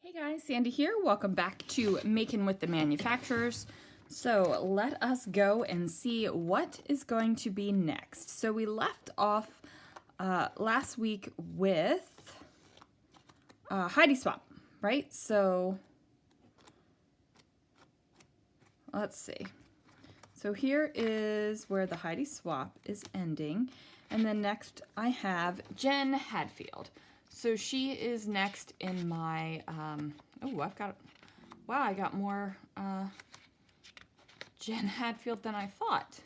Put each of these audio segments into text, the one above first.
Hey guys, Sandy here. Welcome back to Making with the Manufacturers. So let us go and see what is going to be next. So we left off last week with Heidi Swap, right? So let's see. So here is where the Heidi Swap is ending. And then next I have Jen Hadfield. So she is next in my, I got more Jen Hadfield than I thought.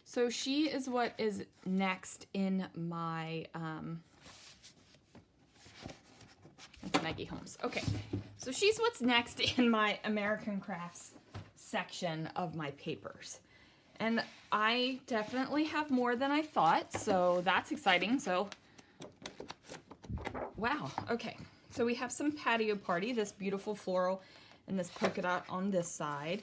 So she is what is next in my, that's Maggie Holmes. Okay, so she's what's next in my American Crafts section of my papers. And I definitely have more than I thought, so that's exciting. So wow, okay. So we have some Patio Party, this beautiful floral and this polka dot on this side.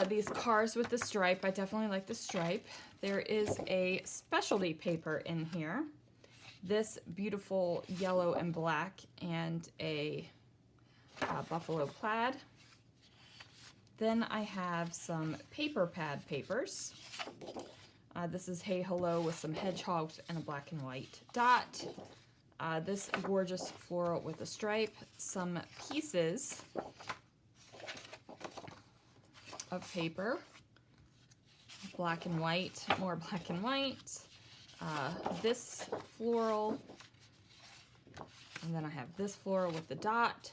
These cars with the stripe, I definitely like the stripe. There is a specialty paper in here. This beautiful yellow and black and a buffalo plaid. Then I have some paper pad papers. This is Hey Hello with some hedgehogs and a black and white dot. This gorgeous floral with a stripe. Some pieces of paper. Black and white, more black and white. This floral. And then I have this floral with the dot.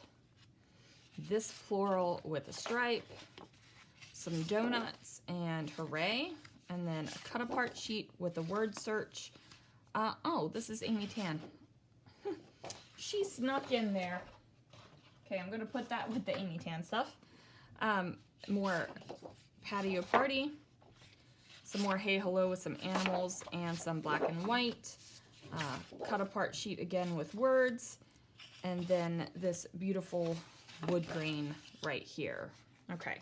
This floral with a stripe. Some donuts and hooray. And then a cut apart sheet with a word search. Oh, this is Amy Tan. She snuck in there. Okay, I'm gonna put that with the Amy Tan stuff. More Patio Party. Some more Hey Hello with some animals and some black and white. Cut apart sheet again with words. And then this beautiful wood grain right here. Okay,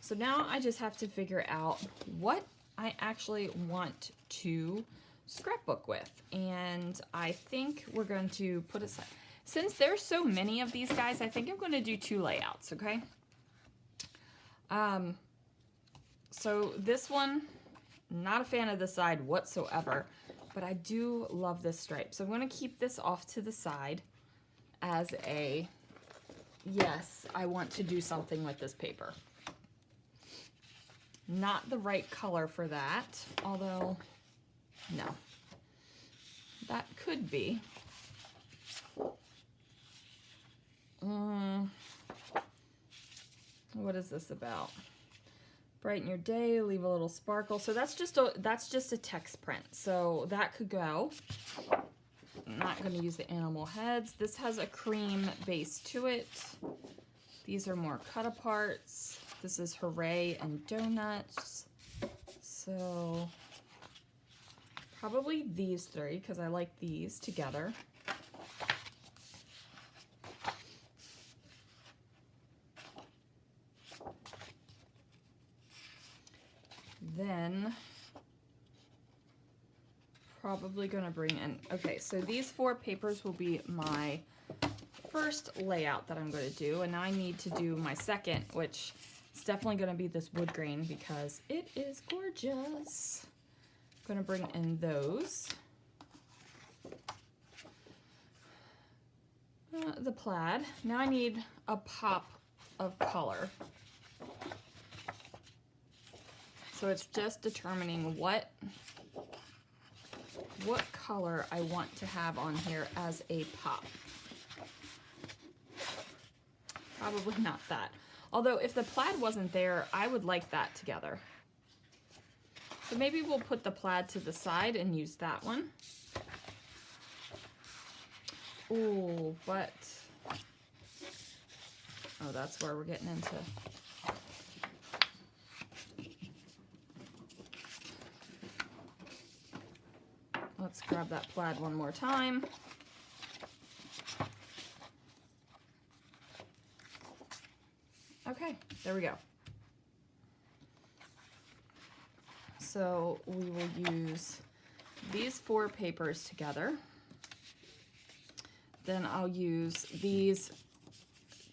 so now I just have to figure out what I actually want to scrapbook with, and I think we're going to put aside, since there's so many of these guys, I think I'm going to do 2 layouts, okay? So this one, not a fan of the side whatsoever, but I do love this stripe, so I'm going to keep this off to the side as a, yes, I want to do something with this paper. Not the right color for that, although, no. That could be. What is this about? Brighten your day, leave a little sparkle. So that's just a text print. So that could go. I'm not going to use the animal heads. This has a cream base to it. These are more cut aparts. This is hooray and donuts. So probably these 3 because I like these together. Then probably gonna bring in, okay, so these 4 papers will be my first layout that I'm going to do, and now I need to do my second, which is definitely going to be this wood grain because it is gorgeous. I'm going to bring in those. The plaid. Now I need a pop of color. So it's just determining what color I want to have on here as a pop. Probably not that. Although if the plaid wasn't there, I would like that together. So maybe we'll put the plaid to the side and use that one. Oh, but, oh, that's where we're getting into. Let's grab that plaid one more time. Okay, there we go. So we will use these 4 papers together. then I'll use these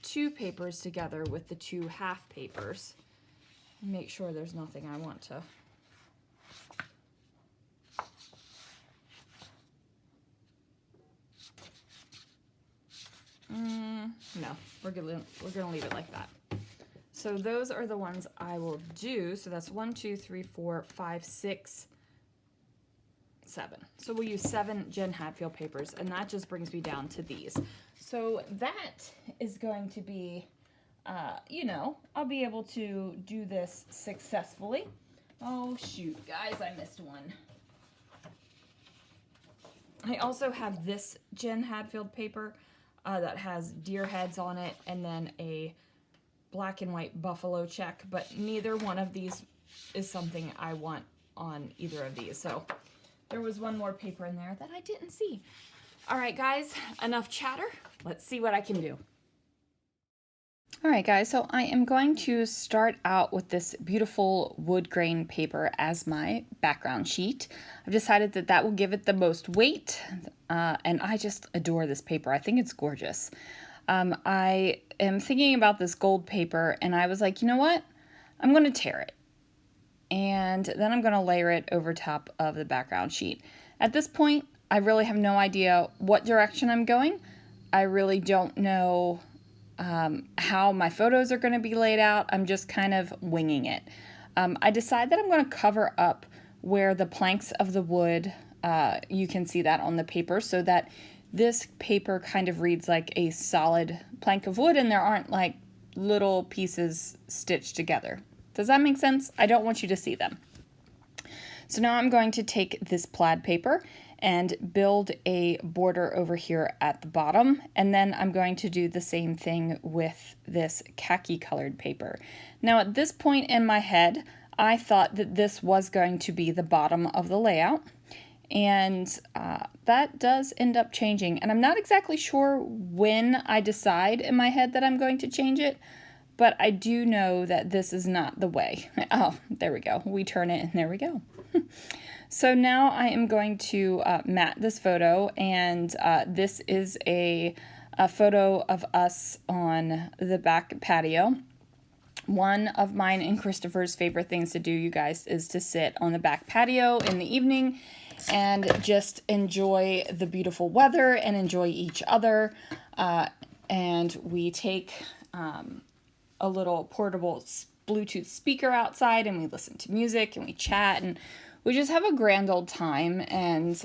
2 papers together with the 2 half papers and make sure there's nothing I want to. No, we're gonna leave it like that. So those are the ones I will do. So that's 1, 2, 3, 4, 5, 6, 7. So we'll use 7 Jen Hadfield papers, and that just brings me down to these. So that is going to be, you know, I'll be able to do this successfully. Oh shoot, guys, I missed one. I also have this Jen Hadfield paper that has deer heads on it, and then a black and white buffalo check, but neither one of these is something I want on either of these. So there was one more paper in there that I didn't see. All right, guys, enough chatter. Let's see what I can do. All right, guys, so I am going to start out with this beautiful wood grain paper as my background sheet. I've decided that that will give it the most weight, and I just adore this paper. I think it's gorgeous. I am thinking about this gold paper, and I was like, you know what? I'm going to tear it, and then I'm going to layer it over top of the background sheet. At this point, I really have no idea what direction I'm going. I really don't know how my photos are going to be laid out. I'm just kind of winging it. I decide that I'm going to cover up where the planks of the wood, you can see that on the paper, so that this paper kind of reads like a solid plank of wood and there aren't like little pieces stitched together. Does that make sense? I don't want you to see them. So now I'm going to take this plaid paper and build a border over here at the bottom, and then I'm going to do the same thing with this khaki colored paper. Now at this point in my head, I thought that this was going to be the bottom of the layout, and that does end up changing, and I'm not exactly sure when I decide in my head that I'm going to change it, but I do know that this is not the way. Oh, there we go. We turn it and there we go. So now I am going to mat this photo, and this is a photo of us on the back patio. One of mine and Christopher's favorite things to do, you guys, is to sit on the back patio in the evening and just enjoy the beautiful weather and enjoy each other. And we take a little portable Bluetooth speaker outside, and we listen to music and we chat, and we just have a grand old time. And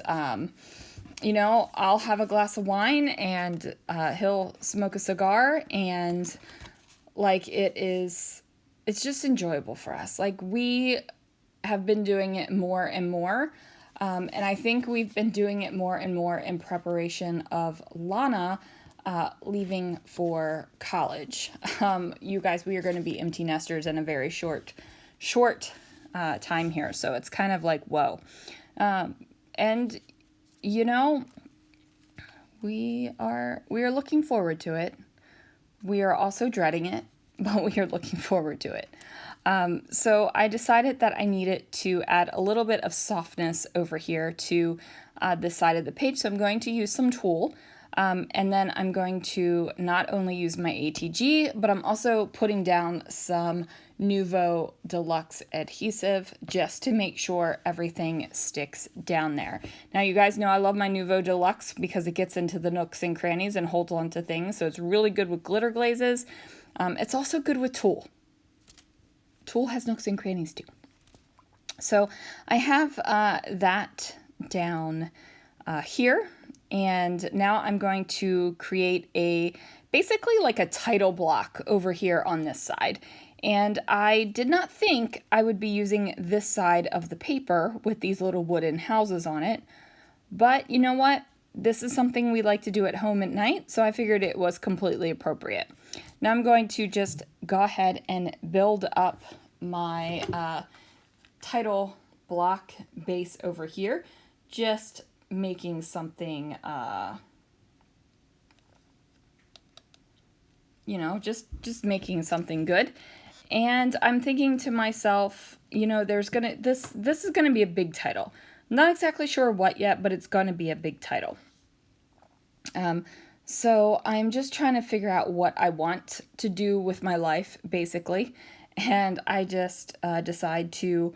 you know, I'll have a glass of wine and he'll smoke a cigar, and like it's just enjoyable for us. Like, we have been doing it more and more, and I think we've been doing it more and more in preparation of Lana leaving for college. You guys, we are going to be empty nesters in a very short time here, so it's kind of like, whoa. And you know, we are looking forward to it. We are also dreading it, but we are looking forward to it. So I decided that I needed to add a little bit of softness over here to this side of the page, so I'm going to use some tulle. And then I'm going to not only use my ATG, but I'm also putting down some Nuvo Deluxe adhesive just to make sure everything sticks down there. Now, you guys know I love my Nuvo Deluxe because it gets into the nooks and crannies and holds on to things, so it's really good with glitter glazes. It's also good with tulle. Tulle has nooks and crannies too. So I have that down here. And now I'm going to create basically like a title block over here on this side. And I did not think I would be using this side of the paper with these little wooden houses on it. But you know what? This is something we like to do at home at night, so I figured it was completely appropriate. Now I'm going to just go ahead and build up my title block base over here. Just making something, you know, just making something good. And I'm thinking to myself, you know, this is gonna be a big title. I'm not exactly sure what yet, but it's gonna be a big title. So I'm just trying to figure out what I want to do with my life, basically. And I just decide to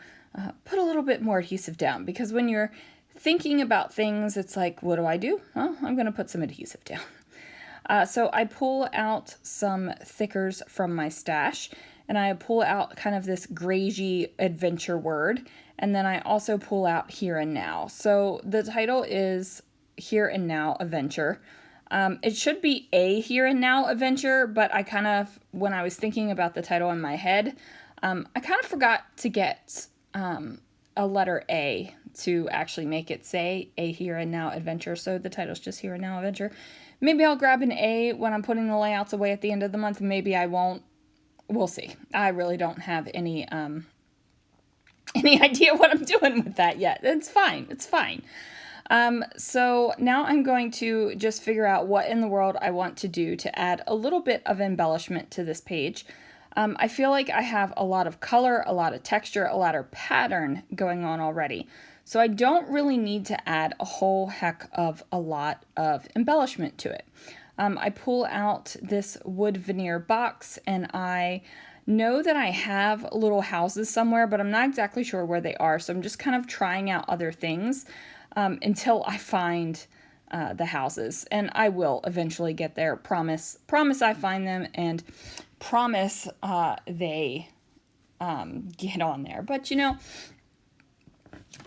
put a little bit more adhesive down, because when you're thinking about things, it's like, what do I do? Well, I'm going to put some adhesive down. So I pull out some thickers from my stash, and I pull out kind of this gragey adventure word, and then I also pull out Here and Now. So the title is Here and Now Adventure. It should be a Here and Now Adventure, but I kind of, when I was thinking about the title in my head, I kind of forgot to get a letter A to actually make it say A Here and Now Adventure, so the title's just Here and Now Adventure. Maybe I'll grab an A when I'm putting the layouts away at the end of the month, maybe I won't. We'll see. I really don't have any idea what I'm doing with that yet. It's fine. It's fine. So now I'm going to just figure out what in the world I want to do to add a little bit of embellishment to this page. I feel like I have a lot of color, a lot of texture, a lot of pattern going on already. So I don't really need to add a whole heck of a lot of embellishment to it. I pull out this wood veneer box, and I know that I have little houses somewhere, but I'm not exactly sure where they are. So I'm just kind of trying out other things until I find the houses, and I will eventually get there. Promise I find them, and promise they get on there. But you know,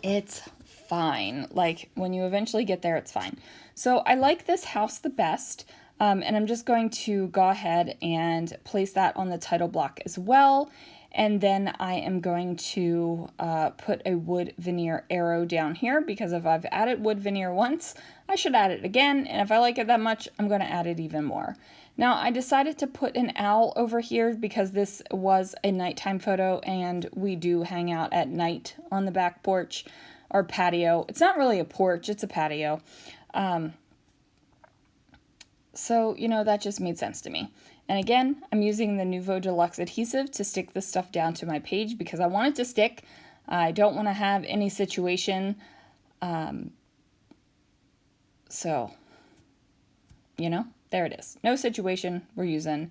it's fine. Like, when you eventually get there, it's fine. So I like this house the best, and I'm just going to go ahead and place that on the title block as well. And then I am going to put a wood veneer arrow down here, because if I've added wood veneer once, I should add it again. And if I like it that much, I'm going to add it even more. Now, I decided to put an owl over here because this was a nighttime photo, and we do hang out at night on the back porch or patio. It's not really a porch, it's a patio. So, you know, that just made sense to me. And again, I'm using the Nuvo Deluxe adhesive to stick this stuff down to my page because I want it to stick. I don't want to have any situation. So, you know, there it is. No situation. We're using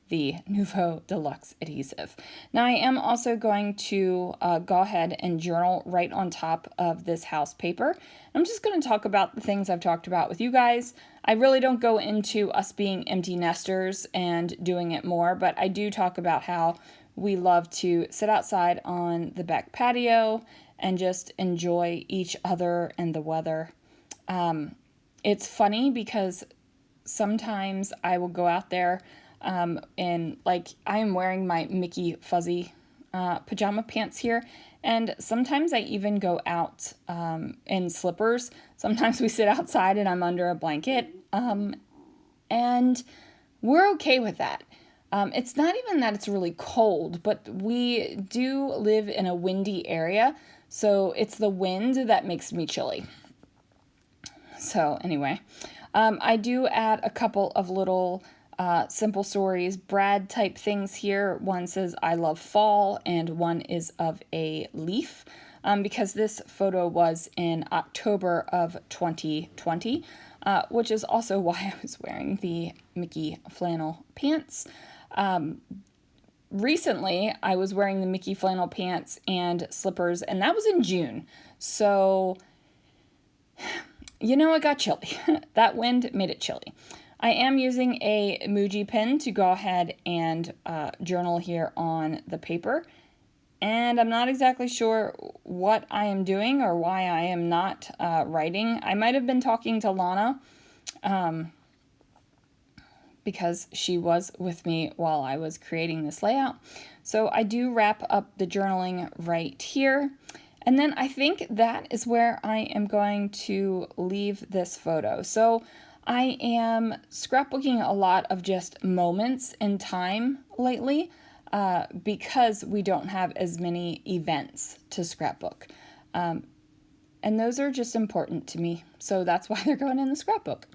the Nuvo Deluxe adhesive. Now I am also going to go ahead and journal right on top of this house paper. I'm just going to talk about the things I've talked about with you guys. I really don't go into us being empty nesters and doing it more, but I do talk about how we love to sit outside on the back patio and just enjoy each other and the weather. It's funny because sometimes I will go out there and like I am wearing my Mickey fuzzy pajama pants here, and sometimes I even go out in slippers. Sometimes we sit outside and I'm under a blanket, and we're okay with that. It's not even that it's really cold, but we do live in a windy area, so it's the wind that makes me chilly. So anyway, I do add a couple of little Simple Stories Brad type things here. One says I love fall, and one is of a leaf, because this photo was in October of 2020, which is also why I was wearing the Mickey flannel pants. Recently, I was wearing the Mickey flannel pants and slippers, and that was in June. So, you know, it got chilly. That wind made it chilly. I am using a emoji pen to go ahead and journal here on the paper. And I'm not exactly sure what I am doing or why I am not writing. I might have been talking to Lana because she was with me while I was creating this layout. So I do wrap up the journaling right here. And then I think that is where I am going to leave this photo. So I am scrapbooking a lot of just moments in time lately because we don't have as many events to scrapbook. And those are just important to me. So that's why they're going in the scrapbook.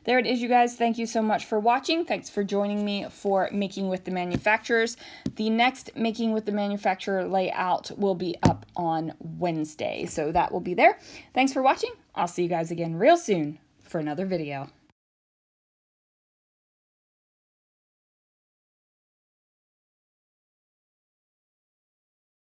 There it is, you guys. Thank you so much for watching. Thanks for joining me for Making with the Manufacturers. The next Making with the Manufacturer layout will be up on Wednesday. So that will be there. Thanks for watching. I'll see you guys again real soon for another video.